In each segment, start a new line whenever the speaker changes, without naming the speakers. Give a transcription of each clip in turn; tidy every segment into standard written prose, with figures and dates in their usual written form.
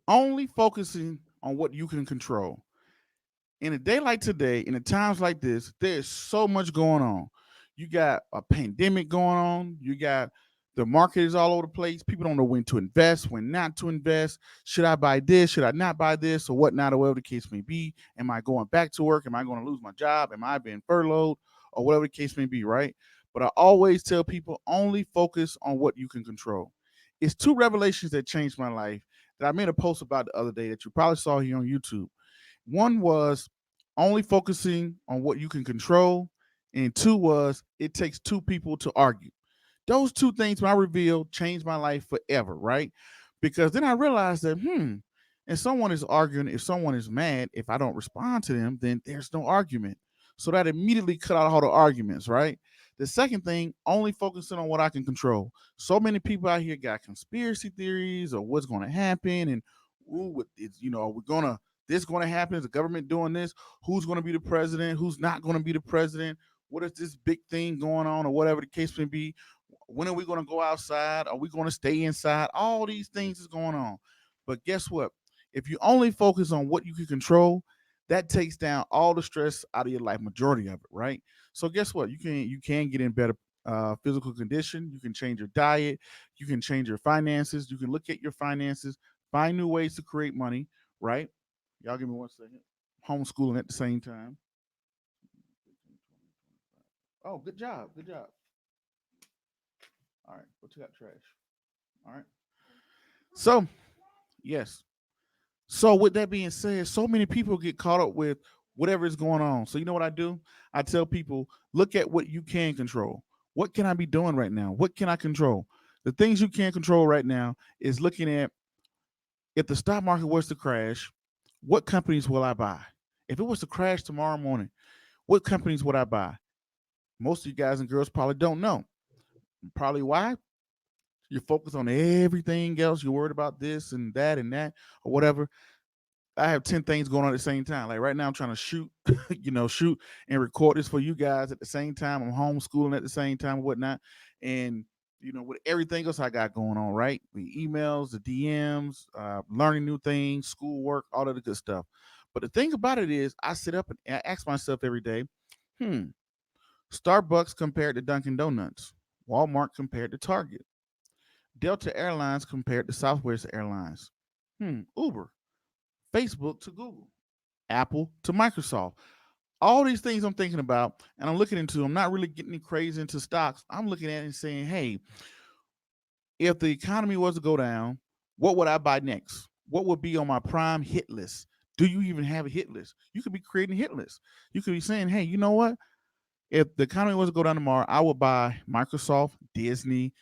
Only focusing on what you can control. In a day like today, in a times like this, there's so much going on. You got a pandemic going on. You got the market is all over the place. People don't know when to invest, when not to invest. Should I buy this? Should I not buy this? Or whatnot, or whatever the case may be. Am I going back to work? Am I going to lose my job? Am I being furloughed? Or whatever the case may be, right? But I always tell people only focus on what you can control. It's two revelations that changed my life that I made a post about the other day that you probably saw here on YouTube. One was only focusing on what you can control, and two was it takes two people to argue. Those two things when I revealed changed my life forever, right? Because then I realized that, if someone is arguing, if someone is mad, if I don't respond to them, then there's no argument. So that immediately cut out all the arguments, right? The second thing, only focusing on what I can control. So many people out here got conspiracy theories or what's going to happen, and ooh, it's, we're gonna this going to happen? Is the government doing this? Who's going to be the president? Who's not going to be the president? What is this big thing going on, or whatever the case may be? When are we going to go outside? Are we going to stay inside? All these things is going on. But guess what? If you only focus on what you can control, that takes down all the stress out of your life, majority of it, right? So guess what? You can get in better physical condition. You can change your diet. You can change your finances. You can look at your finances, find new ways to create money, right? Y'all give me 1 second. Homeschooling at the same time. Oh, good job. Good job. All right. Go take out trash. All right. So, yes. So, with that being said, so many people get caught up with whatever is going on. So, you know what I do? I tell people, look at what you can control. What can I be doing right now? What can I control? The things you can't control right now is looking at if the stock market was to crash, what companies will I buy? If it was to crash tomorrow morning, what companies would I buy? Most of you guys and girls probably don't know. Probably why? You're focused on everything else. You're worried about this and that or whatever. I have 10 things going on at the same time. Like right now, I'm trying to shoot, shoot and record this for you guys at the same time. I'm homeschooling at the same time and whatnot. And, with everything else I got going on, right? The emails, the DMs, learning new things, schoolwork, all of the good stuff. But the thing about it is, I sit up and I ask myself every day, hmm, Starbucks compared to Dunkin' Donuts, Walmart compared to Target, Delta Airlines compared to Southwest Airlines, Uber, Facebook to Google, Apple to Microsoft. All these things I'm thinking about and I'm looking into, I'm not really getting crazy into stocks. I'm looking at it and saying, hey, if the economy was to go down, what would I buy next? What would be on my prime hit list? Do you even have a hit list? You could be creating a hit list. You could be saying, hey, you know what? If the economy was to go down tomorrow, I would buy Microsoft, Disney,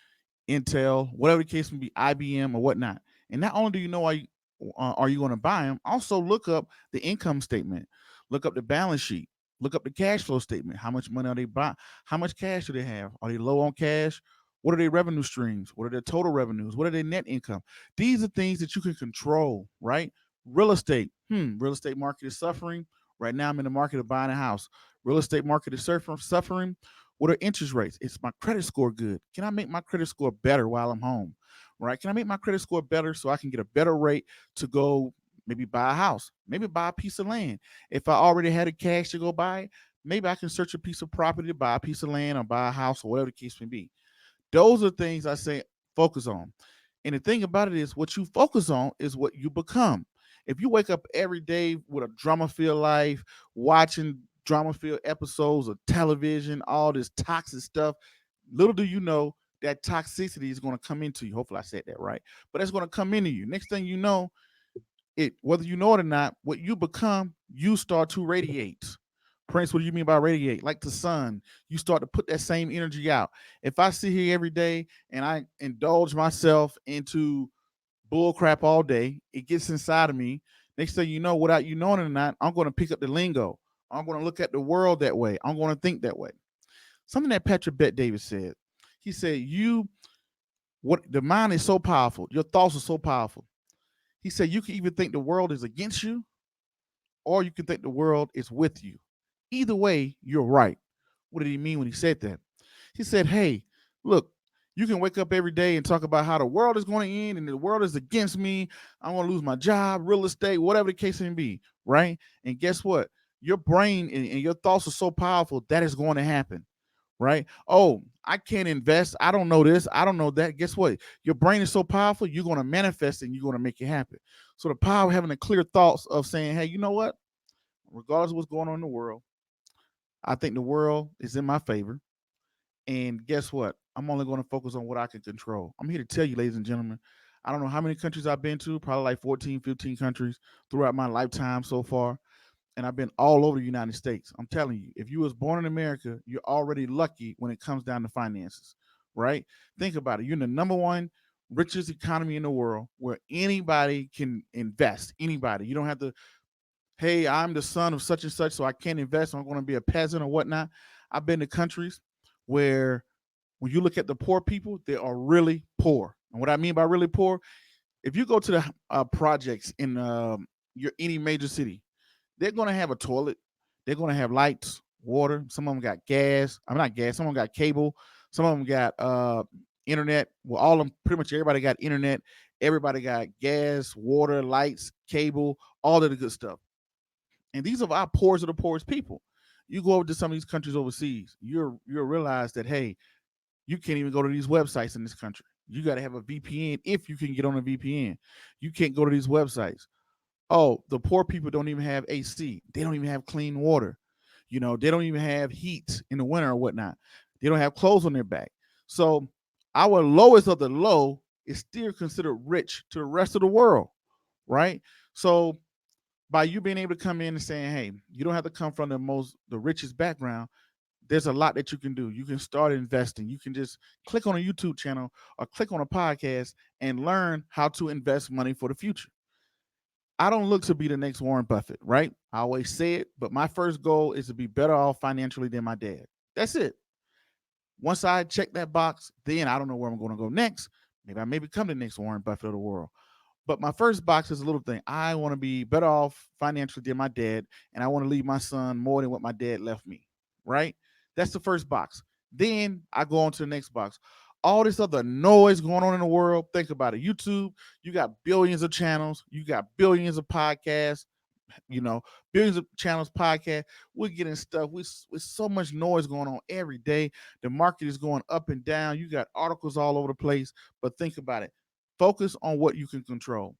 Intel, whatever the case may be, IBM or whatnot. And not only do you know are you going to buy them, also look up the income statement, look up the balance sheet, look up the cash flow statement. How much money are they buying? How much cash do they have? Are they low on cash? What are their revenue streams? What are their total revenues? What are their net income? These are things that you can control, right? Real estate. Real estate market is suffering. Right now, I'm in the market of buying a house. Real estate market is suffering. What are interest rates? Is my credit score good? Can I make my credit score better while I'm home? Right? Can I make my credit score better so I can get a better rate to go maybe buy a house, maybe buy a piece of land? If I already had the cash to go buy it, maybe I can search a piece of property to buy a piece of land or buy a house or whatever the case may be. Those are things I say focus on. And the thing about it is, what you focus on is what you become. If you wake up every day with a drama filled life, watching drama filled episodes of television, all this toxic stuff, little do you know that toxicity is going to come into you. Hopefully, I said that right. But that's going to come into you. Next thing you know, whether you know it or not, what you become, you start to radiate. Prince, what do you mean by radiate? Like the sun, you start to put that same energy out. If I sit here every day and I indulge myself into bull crap all day, it gets inside of me. Next thing you know, without you knowing it or not, I'm going to pick up the lingo. I'm going to look at the world that way. I'm going to think that way. Something that Patrick Bet Davis said. He said, what the mind is so powerful. Your thoughts are so powerful. He said, you can even think the world is against you, or you can think the world is with you. Either way, you're right. What did he mean when he said that? He said, hey, look, You can wake up every day and talk about how the world is going to end and the world is against me. I'm going to lose my job, real estate, whatever the case may be, right? And guess what? Your brain and your thoughts are so powerful that is going to happen, right? Oh, I can't invest. I don't know this. I don't know that. Guess what? Your brain is so powerful, you're going to manifest it and you're going to make it happen. So the power of having the clear thoughts of saying, hey, you know what? Regardless of what's going on in the world, I think the world is in my favor. And guess what? I'm only going to focus on what I can control. I'm here to tell you, ladies and gentlemen, I don't know how many countries I've been to, probably like 14, 15 countries throughout my lifetime so far. And I've been all over the United States. I'm telling you, if you was born in America, you're already lucky when it comes down to finances, right? Think about it. You're in the number one richest economy in the world where anybody can invest. Anybody. You don't have to, hey, I'm the son of such and such, so I can't invest. I'm going to be a peasant or whatnot. I've been to countries where when you look at the poor people, they are really poor. And what I mean by really poor, if you go to the projects in your any major city, they're going to have a toilet. They're going to have lights, water. Some of them got gas. I'm not gas. Some of them got cable. Some of them got internet. Well, all of them, pretty much everybody got internet. Everybody got gas, water, lights, cable, all of the good stuff. And these are our poorest of the poorest people. You go over to some of these countries overseas, you'll realize that hey, you can't even go to these websites in this country. You got to have a VPN if you can get on a VPN. You can't go to these websites. Oh, the poor people don't even have AC. They don't even have clean water. You know, they don't even have heat in the winter or whatnot. They don't have clothes on their back. So our lowest of the low is still considered rich to the rest of the world, right? So by you being able to come in and saying, hey, you don't have to come from the richest background. There's a lot that you can do. You can start investing. You can just click on a YouTube channel or click on a podcast and learn how to invest money for the future. I don't look to be the next Warren Buffett, right? I always say it, but my first goal is to be better off financially than my dad. That's it. Once I check that box, then I don't know where I'm going to go next. Maybe I may become the next Warren Buffett of the world. But my first box is a little thing. I want to be better off financially than my dad, and I want to leave my son more than what my dad left me. Right? That's the first box. Then I go on to the next box. All this other noise going on in the world. Think about it. YouTube, you got billions of channels, you got billions of podcasts, you know, billions of channels, podcast. We're getting stuff with so much noise going on every day. The market is going up and down. You got articles all over the place. But think about it. Focus on what you can control.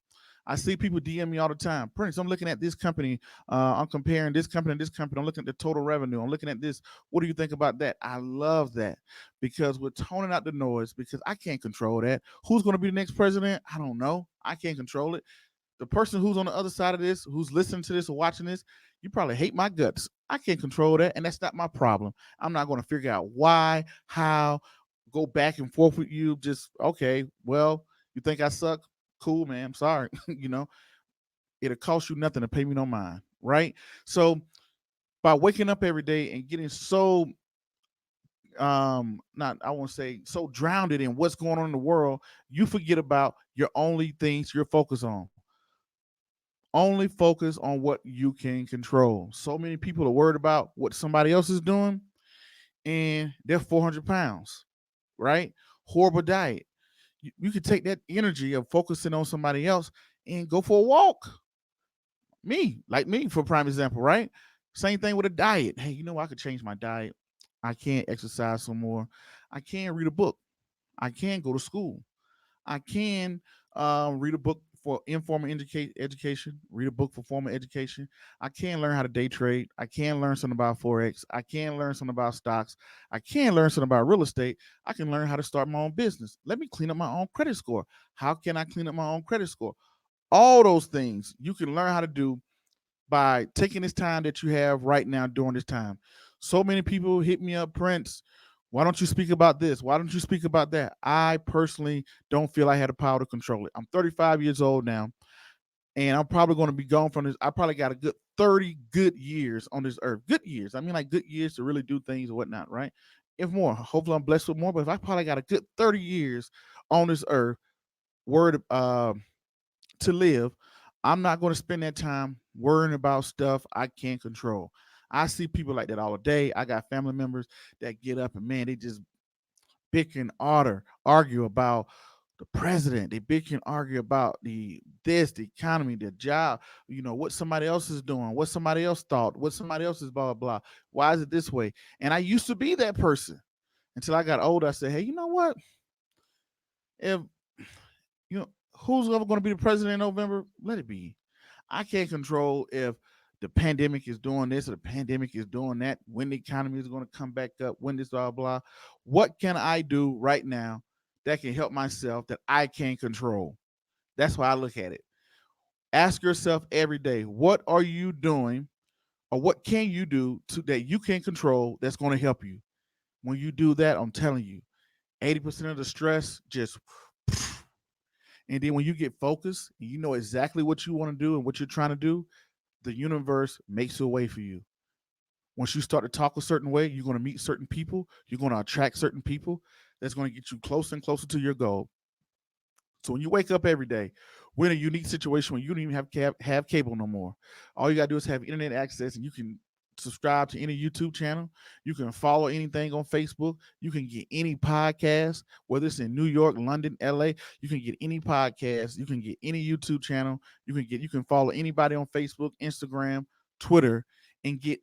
I see people DM me all the time. Prince, I'm looking at this company. I'm comparing this company and this company. I'm looking at the total revenue. I'm looking at this. What do you think about that? I love that because we're toning out the noise because I can't control that. Who's going to be the next president? I don't know. I can't control it. The person who's on the other side of this, who's listening to this or watching this, you probably hate my guts. I can't control that, and that's not my problem. I'm not going to figure out why, how, go back and forth with you. Just okay, well, you think I suck? Cool, man. I'm sorry. You know, it'll cost you nothing to pay me no mind, right? So by waking up every day and getting so not I won't say so drowned in what's going on in the world, you forget about your only things you're focused on. Only focus on what you can control. So many people are worried about what somebody else is doing, and they're 400 pounds, right? Horrible diet. You could take that energy of focusing on somebody else and go for a walk. Like me, for prime example, right? Same thing with a diet. Hey, you know, I could change my diet. I can't exercise some more. I can read a book. I can go to school. I can read a book for informal education, read a book for formal education. I can learn how to day trade. I can learn something about Forex. I can learn something about stocks. I can learn something about real estate. I can learn how to start my own business. Let me clean up my own credit score. How can I clean up my own credit score? All those things you can learn how to do by taking this time that you have right now during this time. So many people hit me up, Prince. Why don't you speak about this? Why don't you speak about that? I personally don't feel I had the power to control it. I'm 35 years old now, and I'm probably going to be gone from this. I probably got a good 30 good years on this earth. Good years. I mean, like good years to really do things and whatnot, right? If more, hopefully I'm blessed with more. But if I probably got a good 30 years on this earth, word to live, I'm not going to spend that time worrying about stuff I can't control. I see people like that all day. I got family members that get up and man, they just bicker and argue about the president. They bicker and argue about the economy, the job, what somebody else is doing, what somebody else thought, what somebody else is blah blah blah. Why is it this way? And I used to be that person until I got older. I said, hey, you know what? If who's ever going to be the president in November, let it be. I can't control if the pandemic is doing this or the pandemic is doing that, when the economy is going to come back up, when this blah blah. What can I do right now that can help myself that I can control? That's why I look at it. Ask yourself every day, what are you doing or what can you do that you can control that's going to help you? When you do that, I'm telling you, 80% of the stress just and then when you get focused and you know exactly what you want to do and what you're trying to do, the universe makes a way for you. Once you start to talk a certain way, you're going to meet certain people. You're going to attract certain people that's going to get you closer and closer to your goal. So when you wake up every day, we're in a unique situation where you don't even have cable no more. All you got to do is have internet access, and you can subscribe to any YouTube channel. You can follow anything on Facebook. You can get any podcast, whether it's in New York, London, LA. You can get any podcast. You can get any YouTube channel. You can follow anybody on Facebook, Instagram, Twitter, and get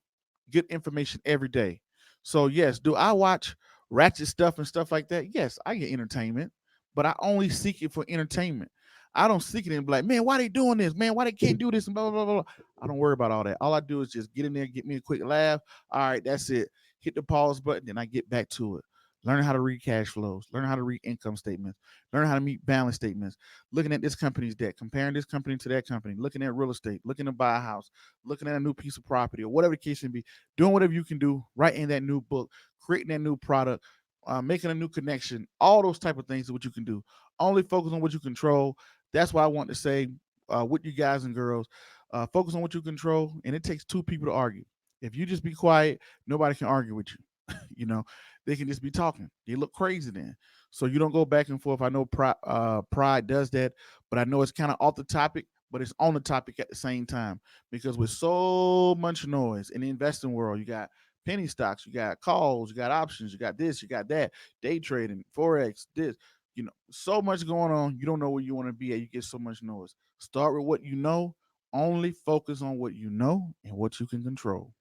good information every day. So yes, do I watch ratchet stuff and stuff like that? Yes, I get entertainment, but I only seek it for entertainment. I don't seek it and be like, man, why they doing this? Man, why they can't do this? And blah, blah, blah, blah. I don't worry about all that. All I do is just get in there, get me a quick laugh. All right, that's it. Hit the pause button, then I get back to it. Learn how to read cash flows, learn how to read income statements, learn how to meet balance statements, looking at this company's debt, comparing this company to that company, looking at real estate, looking to buy a house, looking at a new piece of property, or whatever the case may be, doing whatever you can do, writing that new book, creating that new product, making a new connection, all those type of things are what you can do. Only focus on what you control. That's why I want to say with you guys and girls, focus on what you control, and it takes two people to argue. If you just be quiet, nobody can argue with you. They can just be talking. They look crazy then. So you don't go back and forth. I know pride does that, but I know it's kind of off the topic, but it's on the topic at the same time. Because with so much noise in the investing world, you got penny stocks, you got calls, you got options, you got this, you got that, day trading, forex, this. So much going on. You don't know where you want to be at. You get so much noise. Start with what you know. Only focus on what you know and what you can control.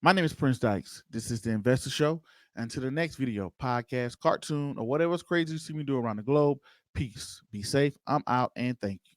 My name is Prince Dykes. This is the Investor Show. Until the next video, podcast, cartoon, or whatever's crazy you see me do around the globe, peace. Be safe. I'm out, and thank you.